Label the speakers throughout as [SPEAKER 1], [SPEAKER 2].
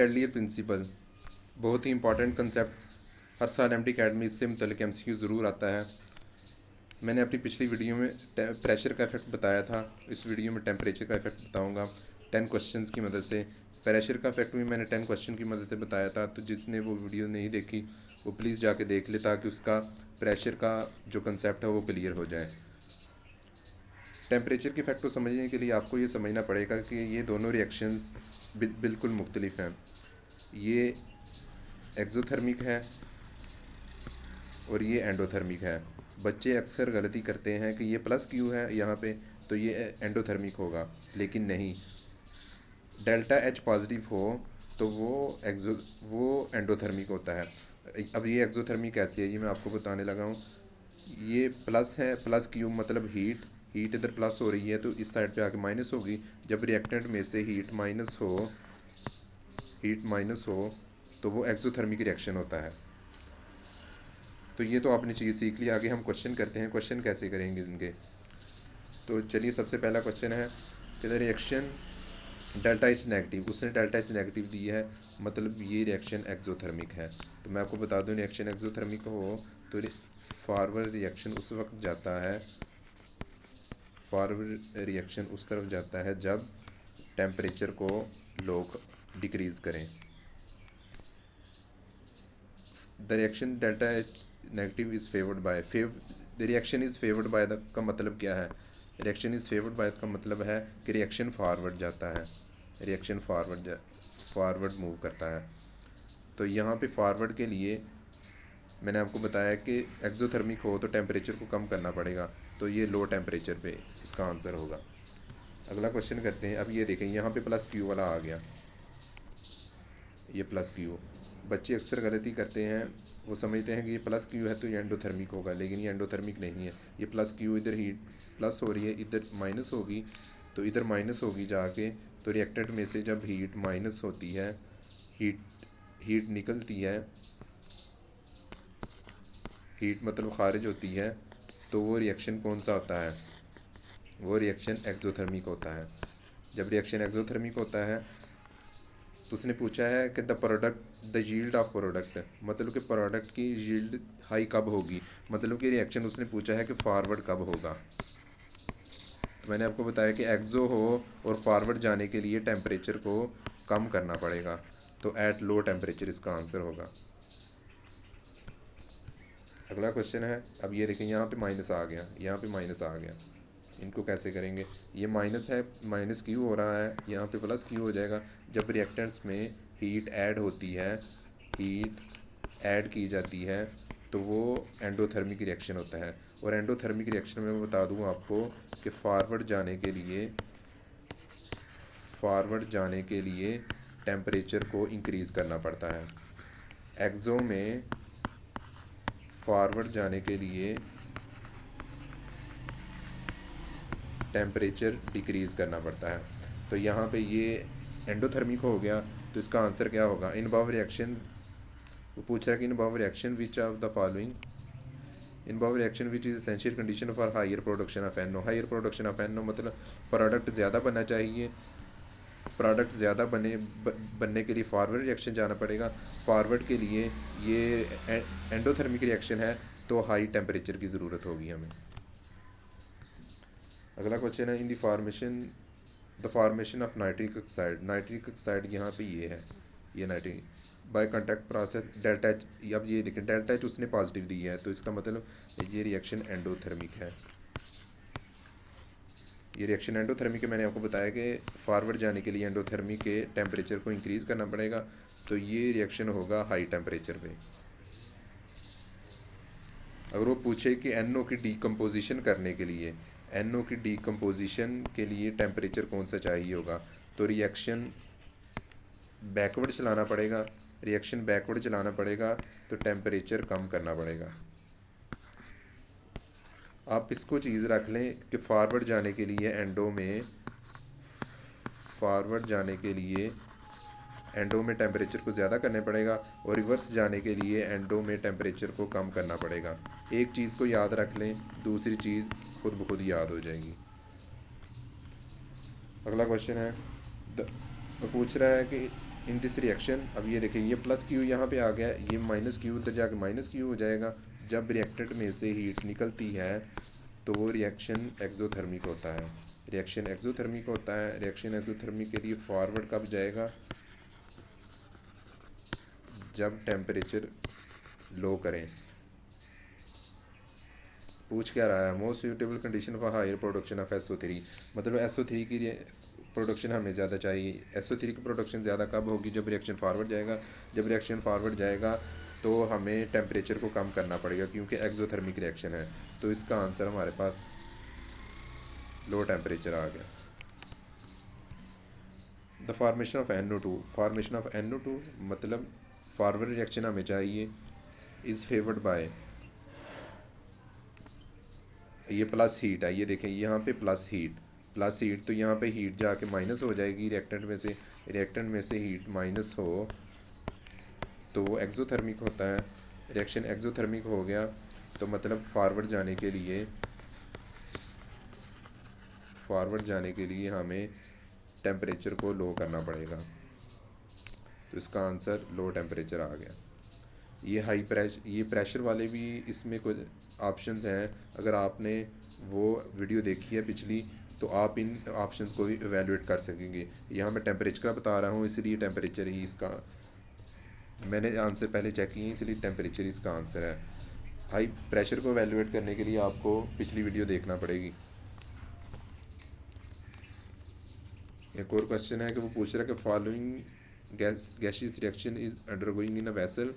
[SPEAKER 1] एल्डियर principal बहुत ही important concept, हर साल MT academy इससे मुतल्लिक एमसीक्यू ज़रूर आता है। मैंने अपनी पिछली वीडियो में प्रेशर का इफेक्ट बताया था, इस वीडियो में टेम्परेचर का इफेक्ट बताऊंगा 10 क्वेश्चंस की मदद से। प्रेशर का इफेक्ट भी मैंने 10 क्वेश्चन की मदद से बताया था, तो जिसने वो वीडियो नहीं देखी वो प्लीज़ जाके देख ले, ताकि उसका प्रेशर का जो कंसेप्ट है वो क्लियर हो जाए। टेम्परेचर के इफेक्ट को समझने के लिए आपको ये समझना पड़ेगा कि ये दोनों रिएक्शंस बिल्कुल मुख्तलिफ हैं। ये एक्ज़ोथर्मिक है और ये एंडोथर्मिक है। बच्चे अक्सर गलती करते हैं कि ये प्लस क्यू है यहाँ पे, तो ये एंडोथर्मिक होगा, लेकिन नहीं। डेल्टा एच पॉजिटिव हो तो वो एंडोथर्मिक होता है। अब ये एक्ज़ोथर्मिक कैसी है ये मैं आपको बताने लगा हूँ। ये प्लस है, प्लस क्यू मतलब हीट इधर प्लस हो रही है तो इस साइड पे आके माइनस होगी। जब रिएक्टेंट में से हीट माइनस हो तो वो एक्ज़ोथर्मिक रिएक्शन होता है। तो ये तो आपने चीज़ सीख ली। आगे हम क्वेश्चन करते हैं, क्वेश्चन कैसे करेंगे इनके। तो चलिए, सबसे पहला क्वेश्चन है कि the reaction delta H negative, उसने डेल्टा एच नेगेटिव दी है, मतलब ये रिएक्शन एक्ज़ोथर्मिक है। तो मैं आपको बता दूं, रिएक्शन एक्ज़ोथर्मिक हो तो फॉरवर्ड रिएक्शन उस वक्त जाता है, फॉरवर्ड रिएक्शन उस तरफ जाता है जब टेम्परेचर को लोग डिक्रीज़ करें। The reaction delta H negative is favoured by the reaction is favoured by the का मतलब क्या है? रिएक्शन इज़ फेवर्ड बाय का मतलब है कि रिएक्शन फॉरवर्ड जाता है, रिएक्शन फॉरवर्ड मूव करता है। तो यहाँ पे फॉरवर्ड के लिए मैंने आपको बताया कि एक्ज़ोथर्मिक हो तो टेम्परेचर को कम करना पड़ेगा, तो ये लो टेम्परेचर पे इसका आंसर होगा। अगला क्वेश्चन करते हैं। अब ये देखें, यहाँ पे प्लस क्यू वाला आ गया, ये प्लस क्यू। बच्चे अक्सर गलती करते हैं, वो समझते हैं कि ये प्लस क्यू है तो ये एंडोथर्मिक होगा, लेकिन ये एंडोथर्मिक नहीं है। ये प्लस क्यू, इधर हीट प्लस हो रही है, इधर माइनस होगी, तो इधर माइनस होगी जाके, तो रिएक्टेंट में से जब हीट माइनस होती है, हीट निकलती है, हीट मतलब खारिज होती है, तो वो रिएक्शन कौन सा होता है? वो रिएक्शन एक्ज़ोथर्मिक होता है। जब रिएक्शन एक्ज़ोथर्मिक होता है तो उसने पूछा है कि द यील्ड ऑफ प्रोडक्ट, मतलब कि प्रोडक्ट की यील्ड हाई कब होगी, मतलब कि रिएक्शन उसने पूछा है कि फॉरवर्ड कब होगा। तो मैंने आपको बताया कि एक्ज़ो हो और फॉरवर्ड जाने के लिए टेम्परेचर को कम करना पड़ेगा, तो एट लो टेम्परेचर इसका आंसर होगा। अगला क्वेश्चन है। अब ये देखें, यहाँ पे माइनस आ गया, यहाँ पे माइनस आ गया, इनको कैसे करेंगे? ये माइनस है, माइनस क्यू हो रहा है, यहाँ पे प्लस क्यू हो जाएगा। जब रिएक्टेंट्स में हीट ऐड होती है, हीट ऐड की जाती है, तो वो एंडोथर्मिक रिएक्शन होता है। और एंडोथर्मिक रिएक्शन में मैं बता दूँ आपको कि फॉरवर्ड जाने के लिए टेम्परेचर को इंक्रीज़ करना पड़ता है। एक्ज़ो में फॉरवर्ड जाने के लिए टेम्परेचर डिक्रीज़ करना पड़ता है। तो यहाँ पे ये एंडोथर्मिक हो गया, तो इसका आंसर क्या होगा? इन अबव रिएक्शन, वो पूछ रहा है कि in above reaction which of the following, in above reaction which is essential condition for higher production of NO. Higher production of NO मतलब प्रोडक्ट ज़्यादा बनना चाहिए, प्रोडक्ट ज़्यादा बनने के लिए फॉरवर्ड रिएक्शन जाना पड़ेगा। फॉरवर्ड के लिए ये एंडोथर्मिक रिएक्शन है, तो हाई टेम्परेचर की ज़रूरत होगी हमें। अगला क्वेश्चन है, in the formation of nitric oxide. Nitric oxide यहाँ पे ये है, ये nitric by contact process delta H. अब ये देखें, डेल्टा एच उसने पॉजिटिव दी है, तो इसका मतलब ये रिएक्शन एंडोथर्मिक है। ये रिएक्शन एंडोथर्मिक है। मैंने आपको बताया कि फॉरवर्ड जाने के लिए एंडोथर्मिक के टेम्परेचर को इंक्रीज़ करना पड़ेगा, तो ये रिएक्शन होगा हाई टेम्परेचर पे। अगर वो पूछे कि NO की डीकम्पोजिशन करने के लिए, NO की डीकम्पोजिशन के लिए टेम्परेचर कौन सा चाहिए होगा, तो रिएक्शन बैकवर्ड चलाना पड़ेगा, रिएक्शन बैकवर्ड चलाना पड़ेगा, तो टेम्परेचर कम करना पड़ेगा। आप इसको चीज़ रख लें कि फॉरवर्ड जाने के लिए एंडो में टेम्परेचर को ज़्यादा करना पड़ेगा, और रिवर्स जाने के लिए एंडो में टेम्परेचर को कम करना पड़ेगा। एक चीज़ को याद रख लें, दूसरी चीज़ खुद ब खुद याद हो जाएगी। अगला क्वेश्चन है, पूछ रहा है कि इन दिस रिएक्शन, अब ये देखें ये प्लस क्यू यहाँ पे आ गया, ये माइनस क्यू उधर जाके माइनस क्यू हो जाएगा। जब रिएक्टेंट में से हीट निकलती है तो वो रिएक्शन एक्सोथर्मिक होता है। रिएक्शन एक्सोथर्मिक होता है। रिएक्शन एक्सोथर्मिक के लिए फॉरवर्ड कब जाएगा? जब टेम्परेचर लो करें। पूछ क्या रहा है? Most suitable condition for higher production of SO3, मतलब SO3 की प्रोडक्शन हमें ज़्यादा चाहिए। SO3 की प्रोडक्शन ज़्यादा कब होगी? जब रिएक्शन फारवर्ड जाएगा। जब रिएक्शन फारवर्ड जाएगा तो हमें टेम्परेचर को कम करना पड़ेगा क्योंकि एक्सोथर्मिक रिएक्शन है। तो इसका आंसर हमारे पास लो टेम्परेचर आ गया। The formation of NO2, formation of NO2 मतलब फॉरवर्ड रिएक्शन हमें चाहिए, इज़ फेवर्ड बाय, ये प्लस हीट है। ये देखें यहाँ पे प्लस हीट, तो यहाँ पे हीट जाके माइनस हो जाएगी रिएक्टेंट में से हीट माइनस हो तो वो एक्सोथर्मिक होता है। रिएक्शन एक्सोथर्मिक हो गया तो मतलब फॉरवर्ड जाने के लिए हमें टेम्परेचर को लो करना पड़ेगा। तो इसका आंसर लो टेम्परेचर आ गया। ये प्रेशर वाले भी इसमें कुछ ऑप्शंस हैं। अगर आपने वो वीडियो देखी है पिछली तो आप इन ऑप्शंस को भी एवेलुएट कर सकेंगे। यहाँ मैं टेम्परेचर का बता रहा हूँ इसलिए टेम्परेचर ही इसका, मैंने आंसर पहले चेक किए इसलिए टेम्परेचर इसका आंसर है। हाई प्रेशर को एवेलुएट करने के लिए आपको पिछली वीडियो देखना पड़ेगी। एक और क्वेश्चन है कि वो पूछ रहा है कि following gaseous reaction is undergoing in a vessel.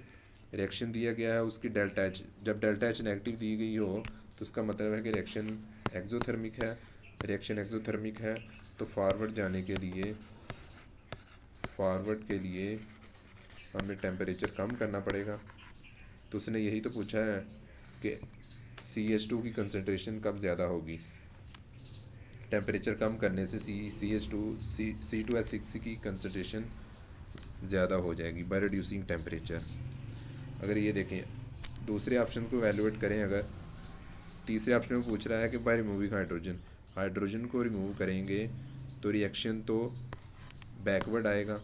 [SPEAKER 1] Reaction दिया गया है उसकी डेल्टा एच, जब डेल्टा एच नेगेटिव दी गई हो तो उसका मतलब है कि रिएक्शन एक्सोथर्मिक है। रिएक्शन एक्सोथर्मिक है तो फॉरवर्ड के लिए हमें टेम्परेचर कम करना पड़ेगा। तो उसने यही तो पूछा है कि CH2 की कंसनट्रेशन कब ज़्यादा होगी। टेम्परेचर कम करने से C2H6 की कंसनट्रेशन ज़्यादा हो जाएगी बाय रिड्यूसिंग टेम्परेचर। अगर ये देखें दूसरे ऑप्शन को एवेलुएट करें, अगर तीसरे ऑप्शन में पूछ रहा है कि बाय रिमूविंग हाइड्रोजन को रिमूव करेंगे तो रिएक्शन तो बैकवर्ड आएगा।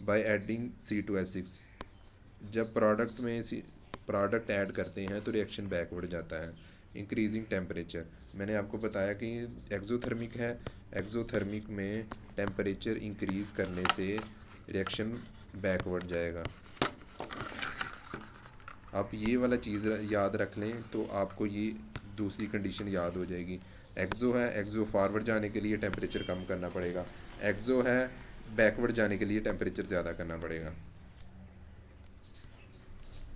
[SPEAKER 1] बाय एडिंग C2H6, जब प्रोडक्ट ऐड करते हैं तो रिएक्शन बैकवर्ड जाता है। इंक्रीजिंग टेम्परेचर, मैंने आपको बताया कि एक्सोथर्मिक है, एक्सोथर्मिक में टेम्परेचर इंक्रीज़ करने से रिएक्शन बैकवर्ड जाएगा। आप ये वाला चीज़ याद रख लें तो आपको ये दूसरी कंडीशन याद हो जाएगी। एक्सो है, एक्सो फॉरवर्ड जाने के लिए टेम्परेचर कम करना पड़ेगा। एक्सो है, बैकवर्ड जाने के लिए टेम्परेचर ज़्यादा करना पड़ेगा।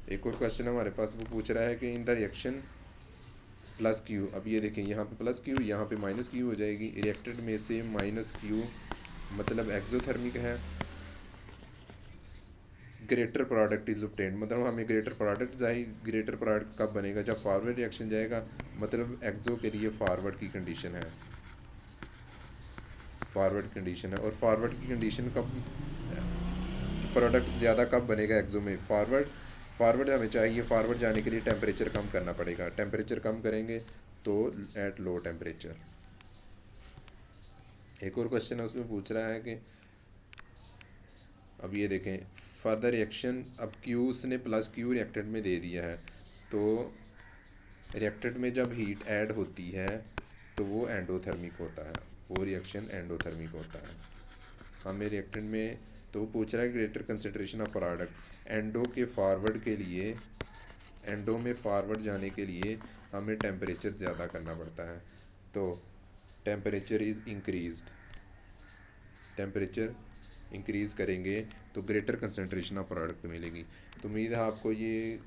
[SPEAKER 1] एक और क्वेश्चन हमारे पास वो पूछ रहा है कि in the reaction plus Q, अब ये देखें यहाँ पे प्लस क्यू यहाँ पे माइनस क्यू हो जाएगी। रिएक्टेड में से माइनस क्यू मतलब एक्सोथर्मिक है। ग्रेटर प्रोडक्ट इज ऑब्टेन्ड, मतलब हमें ग्रेटर प्रोडक्ट कब बनेगा? जब फॉरवर्ड रिएक्शन जाएगा, मतलब एक्सो के लिए फॉरवर्ड की कंडीशन है। और फॉरवर्ड की कंडीशन कब, प्रोडक्ट ज़्यादा कब बनेगा एक्सो में? फॉरवर्ड हमें चाहिए, फॉरवर्ड जाने के लिए टेम्परेचर कम करना पड़ेगा। टेम्परेचर कम करेंगे तो एट लो टेम्परेचर। एक और क्वेश्चन है उसमें पूछ रहा है कि अब ये देखें फर्दर रिएक्शन, अब क्यू ने प्लस क्यू रिएक्टेंट में दे दिया है तो रिएक्टेंट में जब हीट ऐड होती है तो वो एंडोथर्मिक होता है, वो रिएक्शन एंडोथर्मिक होता है। हमें रिएक्टेंट में तो वो पूछ रहा है greater concentration of product, endo में फॉरवर्ड जाने के लिए हमें टेम्परेचर ज़्यादा करना पड़ता है। तो टेम्परेचर इंक्रीज़ करेंगे तो ग्रेटर कंसनट्रेशन ऑफ प्रोडक्ट मिलेगी। तो उम्मीद है आपको ये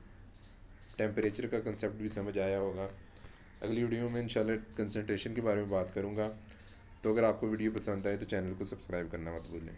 [SPEAKER 1] टेम्परेचर का कंसेप्ट भी समझ आया होगा। अगली वीडियो में इंशाल्लाह कंसनट्रेशन के बारे में बात करूँगा। तो अगर आपको वीडियो पसंद आए तो चैनल को सब्सक्राइब करना मत भूलें।